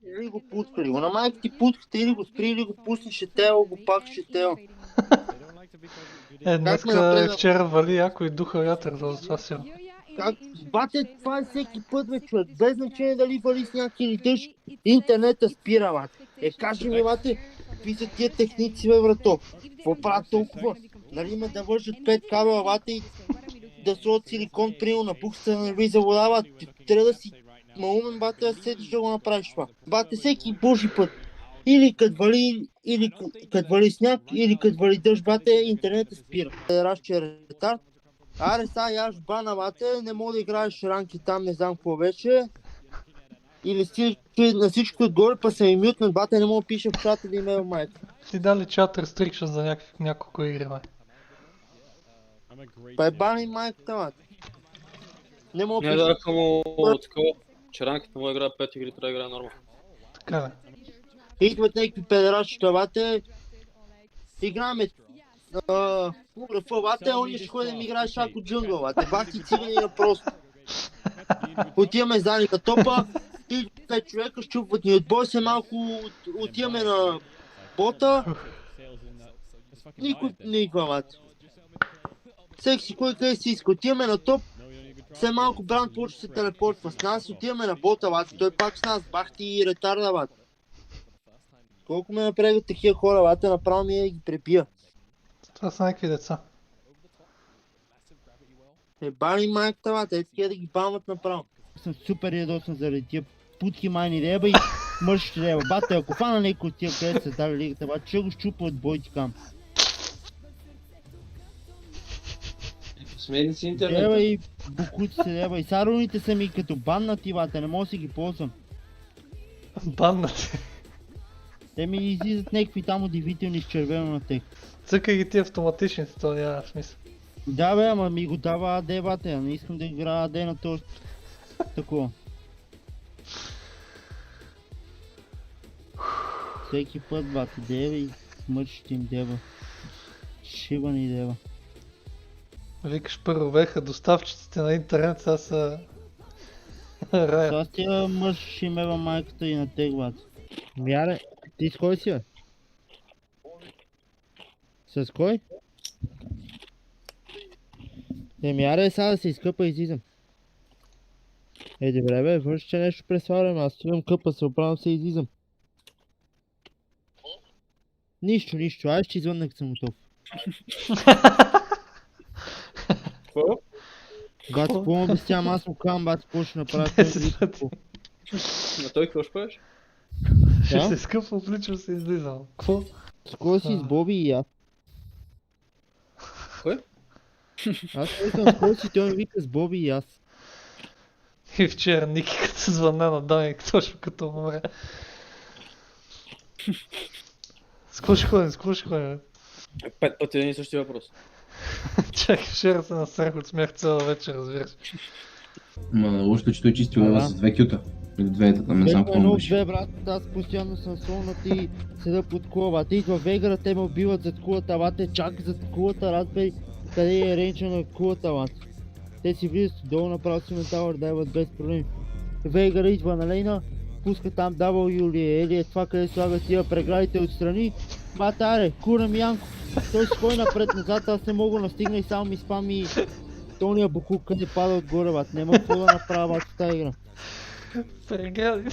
или го пускали го. На майка ти пускате или го спри, или го пусни, ще тело, го пак ще тело. Днеска вчера вали яко и духа вятър, за това си. Как? Бате, това е всеки път, бе, човек. Без значение дали вали сняг или дъжд, интернета спира, бате. Кажи ми, бате, какви са тия техници, бе, брато? Какво правят толкова? Нали ме да вържат 5 кабела, бате, и да сложат силикон, примерно на буксата на влиза вода, бате. Трябва да си маумен, бате, да седиш да го направиш това. Бате, всеки божи път. Или като вали сняг, или като вали дъжд, бате, интернетът спира. Разче ретард. Аре, сега яш бана, бате, не мога да играеш ранки там, не знам какво беше. Или на всичко отгоре, па се ми мютнат, бате, не мога да пиша в чата да има майка. Ти дали чат restriction за няколко игри, бе? Па е бани майката, бате. Не мога да Не пиша. даха му такова, че ранката му играе 5 игри, трябва да играе нормално. Така, бе. Идват някакви педерачета, бате. Играме Уграфа, бате, он ще ходи да ми играе шако джунгъл, бате. Бах ти циганина просто. Отиваме задника топа, и 5 човека щупват ни отбой се малко, отиваме на бота. Никой не идва, бате. Всеки си кой къде си иска. Отиваме на топ, все малко Бранд почва да се телепортва с нас, отиваме на бота, бате. Той пак с нас, бах ти ретарда, бате. Колко ме напрегат такива хора, бате, направо ми ги пребия. Това са някакви деца. Бани майката, бате, такива да ги бамат направо. Съм супер ядосан заради тия путки майни реба и мършите реба. Бате, ако фана някой от тия, където се дали лигата, бате, ще го щупа от бойти кам. Смени си интернет. Реба и букуци се реба и сароните са ми като баннати, бате, не мога да си ги ползвам. Баннати. Те ми излизат някакви там удивителни с червено на тех. Цъкай ги ти автоматичните, то няма смисъл. Да бе, ама ми го дава АД, бате, не искам да играя АД на този такова. Всеки път, бате, дева и мършите им дева. Шибани дева. Викаш първо беха доставчиците на интернет, сега са... рая. Сега с тия мъж ще мева майката и на тег, бате. Мяре, ти с кой си, бе? С кой? Мяре, сега да се изкъпа и излизам. Добре бе, върши, че нещо пресварям, аз имам къпа, се оправям се и излизам. Нищо, ай ще извънна като съм готов. Какво? Гати, какво му обяснявам, аз му казвам, бати, какво ще направя? 10 пъти. На той какво ще правиш? Ще се скъпва, обличам се излизам. Какво? С кой си, с Боби и аз? Кой? Аз казвам, с кой си, той ми вика с Боби и аз. И вчера Ники като се звънна на Доминик, точно като умре. С кого ще ходим, бе? 5 пъти един и същи въпрос. Чакай, вчера се насрах от смях цяла вечер, разбираш. Ма лошото, че той чисти лева с 2 кюта. Или 2 там, не знам какво беше. Две, брат, аз постоянно съм солнат и седа под кула, бате. Идва Вегара, те ме убиват зад кулата, бате. Чак зад кулата, разбери, къде е рейнча на кулата, бате. Те си влизат долу, направо си ментавър, дайват без проблем. Вегара идва на лейна, пуска там W или е това, къде слага тия преградите отстрани. Бате, аре, курам Янко. Той си ходи напред-назад, аз не мога да настигна и само ми спами тония бухук, къде пада отгоре, бате. Нема какво да направя, бате, в тази игра. Прегади.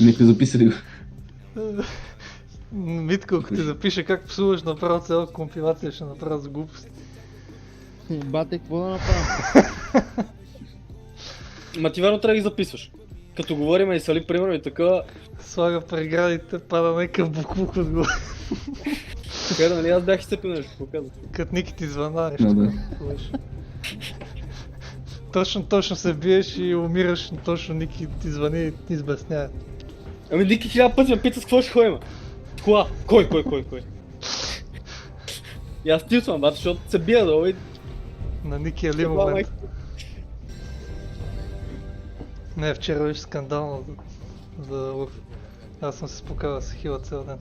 Нека записали го. Митко, ако ти запише как псуваш, направо цяла компилация ще направя за глупости. Бате, какво да направя? Ма ти верно трябва да ги записваш. Като говорим и сали примерно и така, Слага преградите, пада някакъв буклук отгоре. така нали аз бях изцепил нещо, какво казах. Като Ники ти звъна, нещо. Да. Точно се биеш и умираш, точно Ники ти звъни и ти избеснява. Ами Ники 1000 пъти ме пита с какво ще ходим. Кола? Кой? И аз тилсвам, бата, защото се бия долу и... На Ники е ли момент? Не, вчера беше скандално за Лъв. Аз съм се спокавал с хила цял ден.